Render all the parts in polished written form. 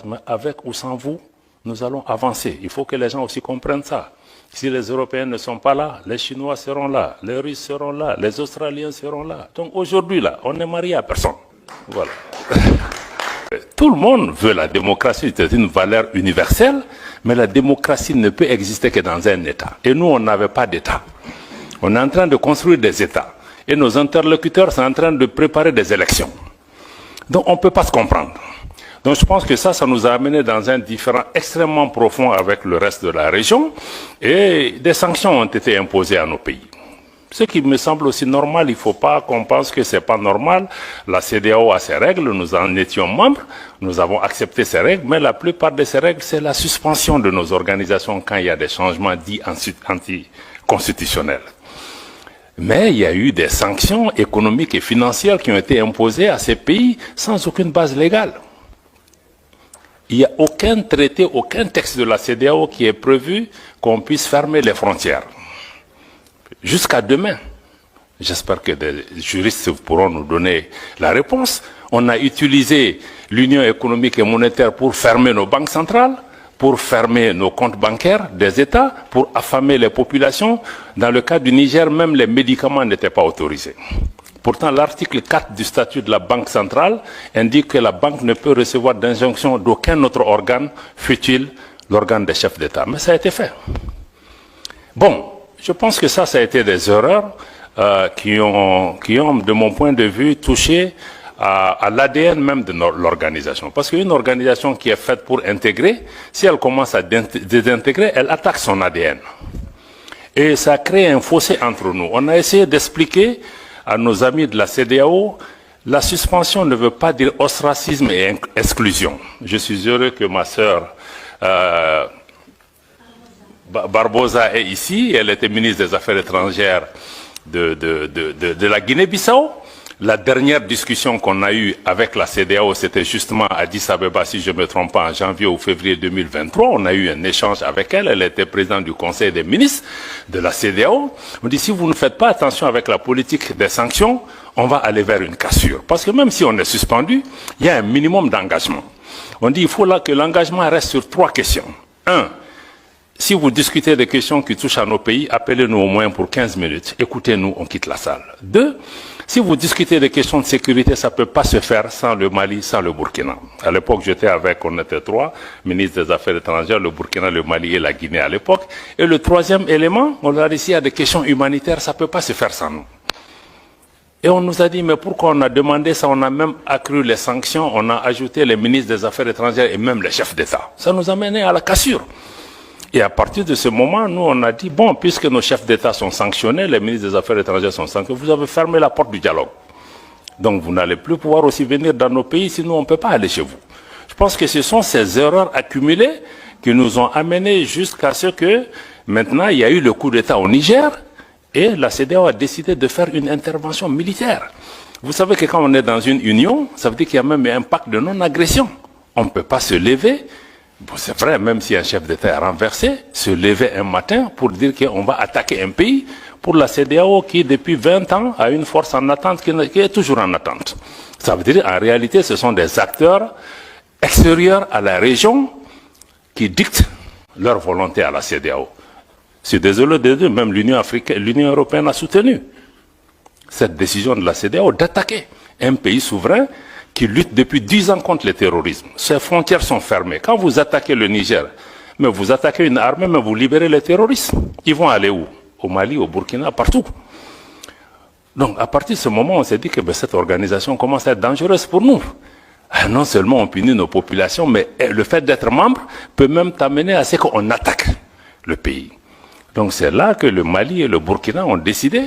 Mais avec ou sans vous, nous allons avancer. Il faut que les gens aussi comprennent ça. Si les Européens ne sont pas là, les Chinois seront là, les Russes seront là, les Australiens seront là. Donc aujourd'hui, là, on n'est marié à personne. Voilà. Tout le monde veut la démocratie, c'est une valeur universelle, mais la démocratie ne peut exister que dans un État. Et nous, on n'avait pas d'État. On est en train de construire des États. Et nos interlocuteurs sont en train de préparer des élections. Donc on ne peut pas se comprendre. Donc je pense que ça nous a amené dans un différend extrêmement profond avec le reste de la région. Et des sanctions ont été imposées à nos pays. Ce qui me semble aussi normal, il ne faut pas qu'on pense que ce n'est pas normal. La CEDEAO a ses règles, nous en étions membres, nous avons accepté ces règles, mais la plupart de ces règles, c'est la suspension de nos organisations quand il y a des changements dits anticonstitutionnels. Mais il y a eu des sanctions économiques et financières qui ont été imposées à ces pays sans aucune base légale. Il n'y a aucun traité, aucun texte de la CEDEAO qui est prévu qu'on puisse fermer les frontières. Jusqu'à demain, j'espère que des juristes pourront nous donner la réponse. On a utilisé l'Union économique et monétaire pour fermer nos banques centrales, pour fermer nos comptes bancaires des États, pour affamer les populations. Dans le cas du Niger, même les médicaments n'étaient pas autorisés. Pourtant, l'article 4 du statut de la Banque centrale indique que la banque ne peut recevoir d'injonction d'aucun autre organe, fût-il l'organe des chefs d'État. Mais ça a été fait. Bon. Je pense que ça a été des erreurs qui ont, de mon point de vue, touché à l'ADN même de l'organisation. Parce qu'une organisation qui est faite pour intégrer, si elle commence à désintégrer, elle attaque son ADN. Et ça crée un fossé entre nous. On a essayé d'expliquer à nos amis de la CEDEAO, la suspension ne veut pas dire ostracisme et exclusion. Je suis heureux que ma sœur... Barbosa est ici, elle était ministre des Affaires étrangères de la Guinée-Bissau. La dernière discussion qu'on a eue avec la CEDEAO, c'était justement à Addis Abeba, si je ne me trompe pas, en janvier ou février 2023. On a eu un échange avec elle, elle était présidente du Conseil des ministres de la CEDEAO. On dit, si vous ne faites pas attention avec la politique des sanctions, on va aller vers une cassure. Parce que même si on est suspendu, il y a un minimum d'engagement. On dit, il faut là que l'engagement reste sur 3 questions. 1. Si vous discutez des questions qui touchent à nos pays, appelez-nous au moins pour 15 minutes. Écoutez-nous, on quitte la salle. 2. Si vous discutez des questions de sécurité, ça ne peut pas se faire sans le Mali, sans le Burkina. À l'époque, j'étais avec, on était 3, ministre des Affaires étrangères, le Burkina, le Mali et la Guinée à l'époque. Et le 3e élément, on a dit, s'il y a des questions humanitaires, ça ne peut pas se faire sans nous. Et on nous a dit, mais pourquoi on a demandé ça? On a même accru les sanctions, on a ajouté les ministres des Affaires étrangères et même les chefs d'État. Ça nous a mené à la cassure. Et à partir de ce moment, nous, on a dit, bon, puisque nos chefs d'État sont sanctionnés, les ministres des Affaires étrangères sont sanctionnés, vous avez fermé la porte du dialogue. Donc, vous n'allez plus pouvoir aussi venir dans nos pays, sinon on ne peut pas aller chez vous. Je pense que ce sont ces erreurs accumulées qui nous ont amenés jusqu'à ce que, maintenant, il y a eu le coup d'État au Niger, et la CEDEAO a décidé de faire une intervention militaire. Vous savez que quand on est dans une union, ça veut dire qu'il y a même un pacte de non-agression. On ne peut pas se lever. Bon, c'est vrai, même si un chef d'État est renversé, se lever un matin pour dire qu'on va attaquer un pays, pour la CEDEAO qui, depuis 20 ans, a une force en attente qui est toujours en attente. Ça veut dire, en réalité, ce sont des acteurs extérieurs à la région qui dictent leur volonté à la CEDEAO. Je suis désolé de dire, même l'Union européenne a soutenu cette décision de la CEDEAO d'attaquer un pays souverain qui lutte depuis 10 ans contre le terrorisme. Ses frontières sont fermées. Quand vous attaquez le Niger, mais vous attaquez une armée, mais vous libérez les terroristes. Ils vont aller où? Au Mali, au Burkina, partout. Donc, à partir de ce moment, on s'est dit que cette organisation commence à être dangereuse pour nous. Non seulement on punit nos populations, mais le fait d'être membre peut même t'amener à ce qu'on attaque le pays. Donc, c'est là que le Mali et le Burkina ont décidé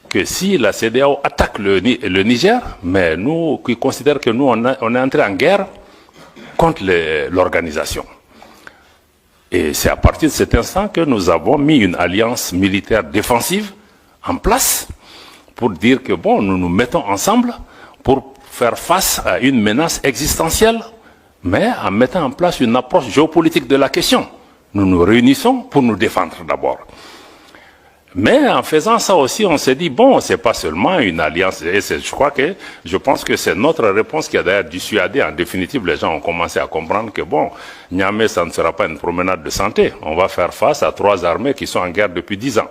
que si la CEDEAO attaque le Niger, mais nous qui considérons que nous, on est entré en guerre contre l'organisation. Et c'est à partir de cet instant que nous avons mis une alliance militaire défensive en place pour dire que bon, nous nous mettons ensemble pour faire face à une menace existentielle, mais en mettant en place une approche géopolitique de la question. Nous nous réunissons pour nous défendre d'abord. Mais en faisant ça aussi, on s'est dit, bon, c'est pas seulement une alliance. Et je pense que c'est notre réponse qui a d'ailleurs dissuadé. En définitive, les gens ont commencé à comprendre que, bon, Niamey, ça ne sera pas une promenade de santé. On va faire face à 3 armées qui sont en guerre depuis 10 ans.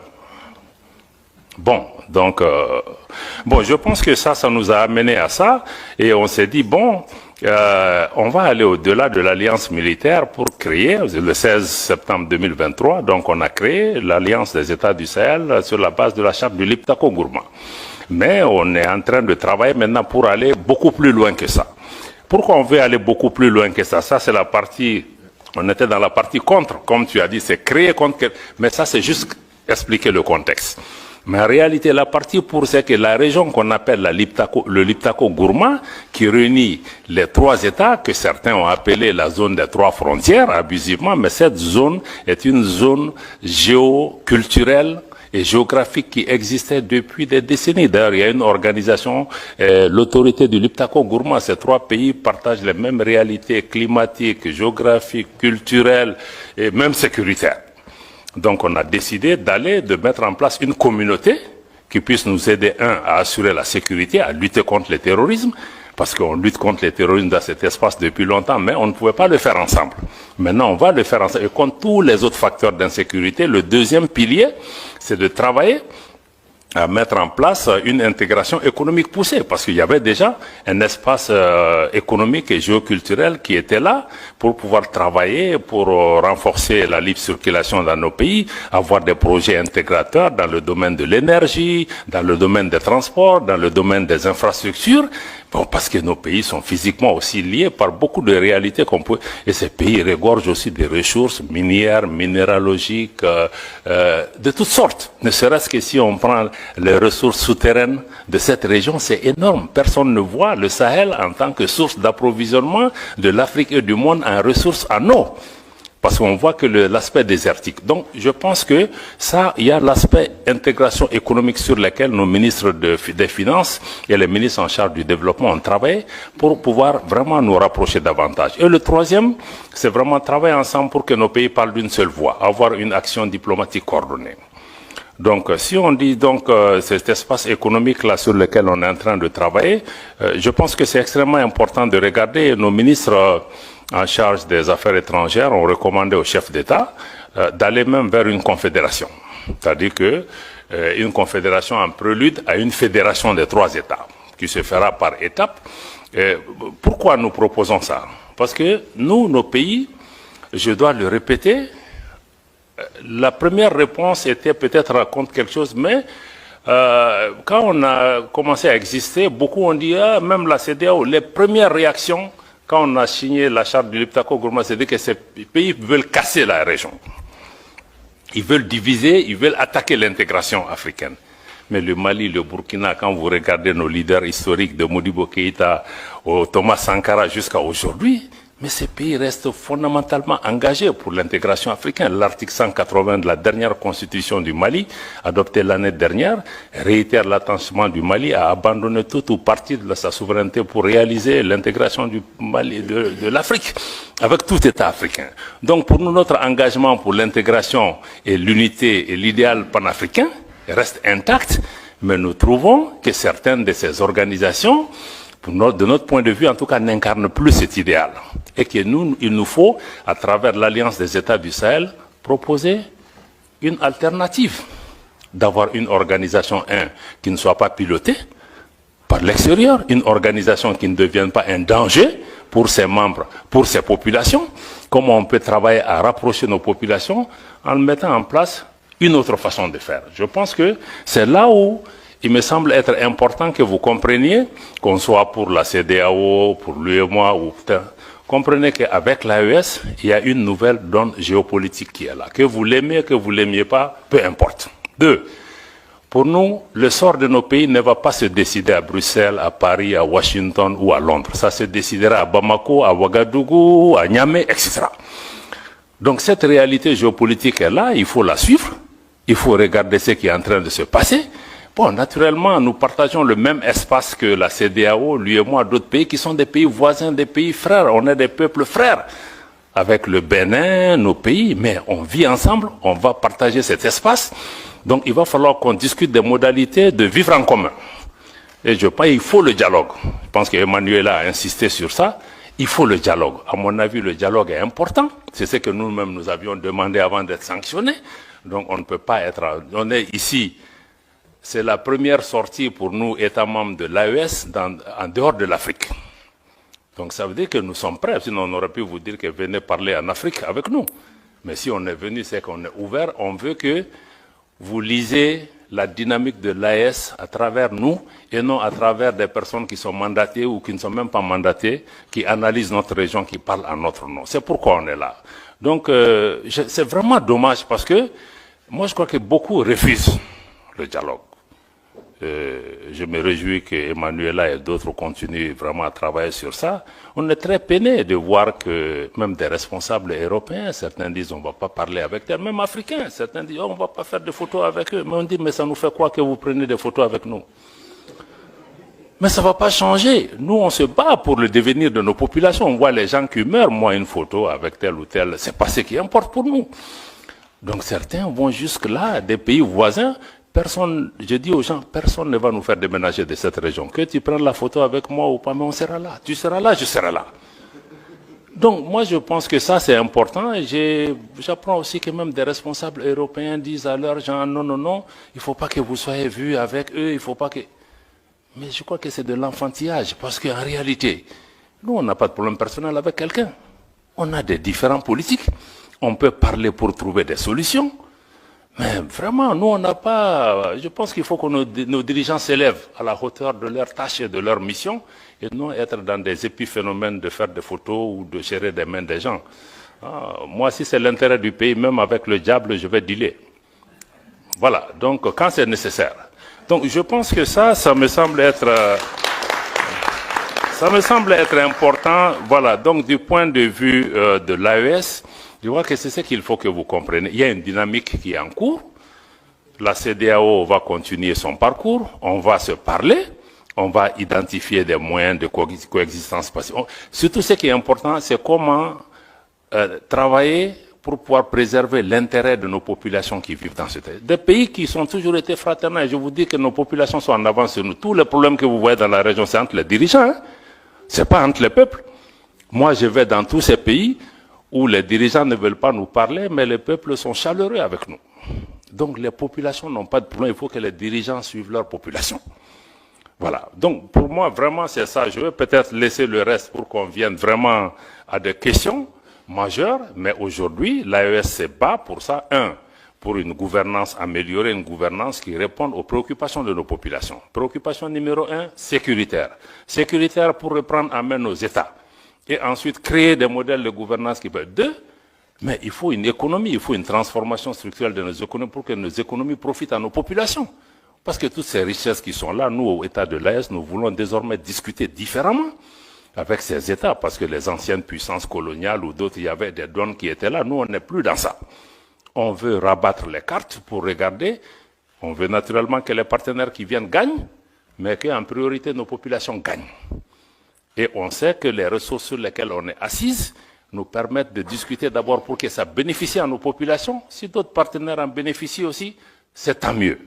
Bon, donc, je pense que ça nous a amené à ça. Et on s'est dit, bon, on va aller au-delà de l'alliance militaire pour créer, le 16 septembre 2023, donc on a créé l'alliance des États du Sahel sur la base de la charte du Liptako Gourma. Mais on est en train de travailler maintenant pour aller beaucoup plus loin que ça. Pourquoi on veut aller beaucoup plus loin que ça? Ça, c'est la partie, on était dans la partie contre, comme tu as dit, c'est créer contre, mais ça, c'est juste expliquer le contexte. Mais en réalité, la partie pour, c'est que la région qu'on appelle le Liptako Gourma, qui réunit les 3 États, que certains ont appelé la zone des 3 frontières, abusivement, mais cette zone est une zone géoculturelle et géographique qui existait depuis des décennies. D'ailleurs, il y a une organisation, l'autorité du Liptako Gourma. Ces 3 pays partagent les mêmes réalités climatiques, géographiques, culturelles et même sécuritaires. Donc on a décidé de mettre en place une communauté qui puisse nous aider, à assurer la sécurité, à lutter contre le terrorisme, parce qu'on lutte contre le terrorisme dans cet espace depuis longtemps, mais on ne pouvait pas le faire ensemble. Maintenant, on va le faire ensemble. Et contre tous les autres facteurs d'insécurité, le deuxième pilier, c'est de travailler à mettre en place une intégration économique poussée, parce qu'il y avait déjà un espace économique et géoculturel qui était là pour pouvoir travailler, pour renforcer la libre circulation dans nos pays, avoir des projets intégrateurs dans le domaine de l'énergie, dans le domaine des transports, dans le domaine des infrastructures. Bon, parce que nos pays sont physiquement aussi liés par beaucoup de réalités qu'on peut, et ces pays regorgent aussi des ressources minières, minéralogiques, de toutes sortes. Ne serait-ce que si on prend les ressources souterraines de cette région, c'est énorme. Personne ne voit le Sahel en tant que source d'approvisionnement de l'Afrique et du monde en ressources en eau. Parce qu'on voit que l'aspect désertique. Donc, je pense que ça, il y a l'aspect intégration économique sur lequel nos ministres des Finances et les ministres en charge du développement ont travaillé pour pouvoir vraiment nous rapprocher davantage. Et le troisième, c'est vraiment travailler ensemble pour que nos pays parlent d'une seule voix, avoir une action diplomatique coordonnée. Donc, si on dit donc cet espace économique là sur lequel on est en train de travailler, je pense que c'est extrêmement important de regarder nos ministres en charge des affaires étrangères ont recommandé au chef d'État d'aller même vers une confédération. C'est-à-dire que une confédération en prélude à une fédération des 3 États, qui se fera par étapes. Pourquoi nous proposons ça? Parce que nous, nos pays, je dois le répéter, la première réponse était peut-être raconte quelque chose, mais quand on a commencé à exister, beaucoup ont dit, même la CEDEAO, les premières réactions, quand on a signé la charte du Liptako Gourma, c'est que ces pays veulent casser la région. Ils veulent diviser, ils veulent attaquer l'intégration africaine. Mais le Mali, le Burkina, quand vous regardez nos leaders historiques de Modibo Keïta au Thomas Sankara jusqu'à aujourd'hui, mais ces pays restent fondamentalement engagés pour l'intégration africaine. L'article 180 de la dernière constitution du Mali, adoptée l'année dernière, réitère l'attachement du Mali à abandonner tout ou partie de sa souveraineté pour réaliser l'intégration du Mali, de l'Afrique, avec tout État africain. Donc pour nous, notre engagement pour l'intégration et l'unité et l'idéal panafricain reste intact, mais nous trouvons que certaines de ces organisations, de notre point de vue, en tout cas, n'incarne plus cet idéal. Et que il nous faut, à travers l'Alliance des États du Sahel, proposer une alternative. D'avoir une organisation, qui ne soit pas pilotée par l'extérieur, une organisation qui ne devienne pas un danger pour ses membres, pour ses populations. Comment on peut travailler à rapprocher nos populations en mettant en place une autre façon de faire. Je pense que c'est là où il me semble être important que vous compreniez, qu'on soit pour la CEDEAO, pour l'UEMOA ou comprenez qu'avec l'AES, il y a une nouvelle donne géopolitique qui est là. Que vous l'aimez, que vous l'aimiez pas, peu importe. 2. Pour nous, le sort de nos pays ne va pas se décider à Bruxelles, à Paris, à Washington ou à Londres. Ça se décidera à Bamako, à Ouagadougou, à Niamey, etc. Donc cette réalité géopolitique est là, il faut la suivre, il faut regarder ce qui est en train de se passer. Bon, naturellement, nous partageons le même espace que la CEDEAO, l'UEMOA, d'autres pays qui sont des pays voisins, des pays frères. On est des peuples frères avec le Bénin, nos pays, mais on vit ensemble, on va partager cet espace. Donc il va falloir qu'on discute des modalités de vivre en commun. Et je pense qu'il faut le dialogue. Je pense qu'Emmanuel a insisté sur ça. Il faut le dialogue. À mon avis, le dialogue est important. C'est ce que nous-mêmes nous avions demandé avant d'être sanctionnés. Donc on ne peut pas être... On est ici, c'est la première sortie pour nous, États membres de l'AES, en dehors de l'Afrique. Donc ça veut dire que nous sommes prêts. Sinon on aurait pu vous dire que venez parler en Afrique avec nous. Mais si on est venu, c'est qu'on est ouvert. On veut que vous lisez la dynamique de l'AES à travers nous et non à travers des personnes qui sont mandatées ou qui ne sont même pas mandatées, qui analysent notre région, qui parlent en notre nom. C'est pourquoi on est là. Donc c'est vraiment dommage parce que moi je crois que beaucoup refusent le dialogue. Je me réjouis qu'Emmanuela et d'autres continuent vraiment à travailler sur ça. On est très peiné de voir que même des responsables européens, certains disent on ne va pas parler avec eux, même africains, certains disent oh, on ne va pas faire de photos avec eux. Mais on dit mais ça nous fait quoi que vous preniez des photos avec nous? Mais ça ne va pas changer. Nous, on se bat pour le devenir de nos populations. On voit les gens qui meurent. Moi, une photo avec tel ou tel, c'est pas ce qui importe pour nous. Donc certains vont jusque-là, des pays voisins. Personne, je dis aux gens, personne ne va nous faire déménager de cette région. Que tu prennes la photo avec moi ou pas, mais on sera là. Tu seras là, je serai là. Donc moi je pense que ça c'est important. J'apprends aussi que même des responsables européens disent à leurs gens, non, non, non, il ne faut pas que vous soyez vus avec eux, il ne faut pas que... Mais je crois que c'est de l'enfantillage, parce qu'en réalité, nous on n'a pas de problème personnel avec quelqu'un. On a des différends politiques, on peut parler pour trouver des solutions. Mais vraiment, nous, on n'a pas... Je pense qu'il faut que nos dirigeants s'élèvent à la hauteur de leurs tâches et de leur mission et non être dans des épiphénomènes de faire des photos ou de gérer des mains des gens. Moi, si c'est l'intérêt du pays, même avec le diable, je vais dealer. Voilà, donc quand c'est nécessaire. Donc je pense que ça me semble être... ça me semble être important. Voilà, donc du point de vue de l'AES, je vois que c'est ce qu'il faut que vous compreniez. Il y a une dynamique qui est en cours. La CEDEAO va continuer son parcours. On va se parler. On va identifier des moyens de coexistence pacifique. Surtout, ce qui est important, c'est comment travailler pour pouvoir préserver l'intérêt de nos populations qui vivent dans ce pays. Des pays qui ont toujours été fraternels. Je vous dis que nos populations sont en avance sur nous. Tous les problèmes que vous voyez dans la région, c'est entre les dirigeants. Hein? Ce n'est pas entre les peuples. Moi, je vais dans tous ces pays où les dirigeants ne veulent pas nous parler, mais les peuples sont chaleureux avec nous. Donc les populations n'ont pas de problème, il faut que les dirigeants suivent leur population. Voilà, donc pour moi vraiment c'est ça, je vais peut-être laisser le reste pour qu'on vienne vraiment à des questions majeures, mais aujourd'hui l'AES se bat pour ça, pour une gouvernance améliorée, une gouvernance qui réponde aux préoccupations de nos populations. Préoccupation numéro 1, sécuritaire. Sécuritaire pour reprendre en main nos États. Et ensuite créer des modèles de gouvernance qui peuvent... mais il faut une économie, il faut une transformation structurelle de nos économies pour que nos économies profitent à nos populations. Parce que toutes ces richesses qui sont là, nous, au État de l'AES, nous voulons désormais discuter différemment avec ces États, parce que les anciennes puissances coloniales ou d'autres, il y avait des donnes qui étaient là. Nous, on n'est plus dans ça. On veut rabattre les cartes pour regarder. On veut naturellement que les partenaires qui viennent gagnent, mais qu'en priorité, nos populations gagnent. Et on sait que les ressources sur lesquelles on est assise nous permettent de discuter d'abord pour que ça bénéficie à nos populations. Si d'autres partenaires en bénéficient aussi, c'est tant mieux.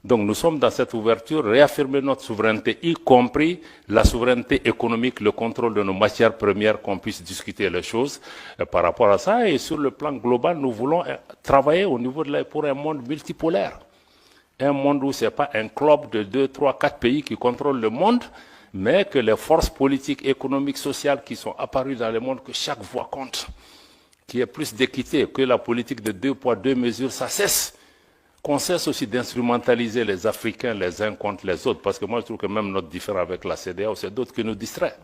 Donc nous sommes dans cette ouverture, réaffirmer notre souveraineté, y compris la souveraineté économique, le contrôle de nos matières premières, qu'on puisse discuter les choses par rapport à ça. Et sur le plan global, nous voulons travailler au niveau pour un monde multipolaire. Un monde où ce n'est pas un club de 2, 3, 4 pays qui contrôlent le monde, mais que les forces politiques, économiques, sociales qui sont apparues dans le monde, que chaque voix compte, qu'il y ait plus d'équité, que la politique de 2 poids, 2 mesures, ça cesse. Qu'on cesse aussi d'instrumentaliser les Africains les uns contre les autres, parce que moi je trouve que même notre différend avec la CEDEAO, c'est d'autres qui nous distraient.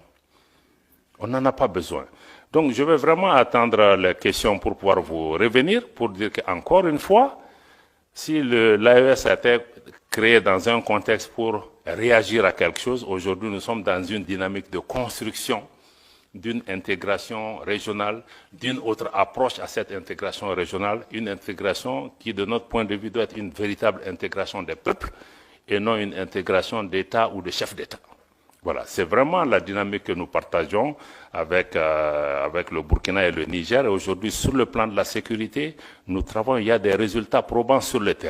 On n'en a pas besoin. Donc je vais vraiment attendre les questions pour pouvoir vous revenir, pour dire qu'encore une fois, si l'AES a été créé dans un contexte pour réagir à quelque chose, aujourd'hui nous sommes dans une dynamique de construction d'une intégration régionale, d'une autre approche à cette intégration régionale, une intégration qui, de notre point de vue, doit être une véritable intégration des peuples et non une intégration d'État ou de chefs d'État. Voilà, c'est vraiment la dynamique que nous partageons avec le Burkina et le Niger. Et aujourd'hui, sur le plan de la sécurité, nous travaillons, il y a des résultats probants sur le terrain.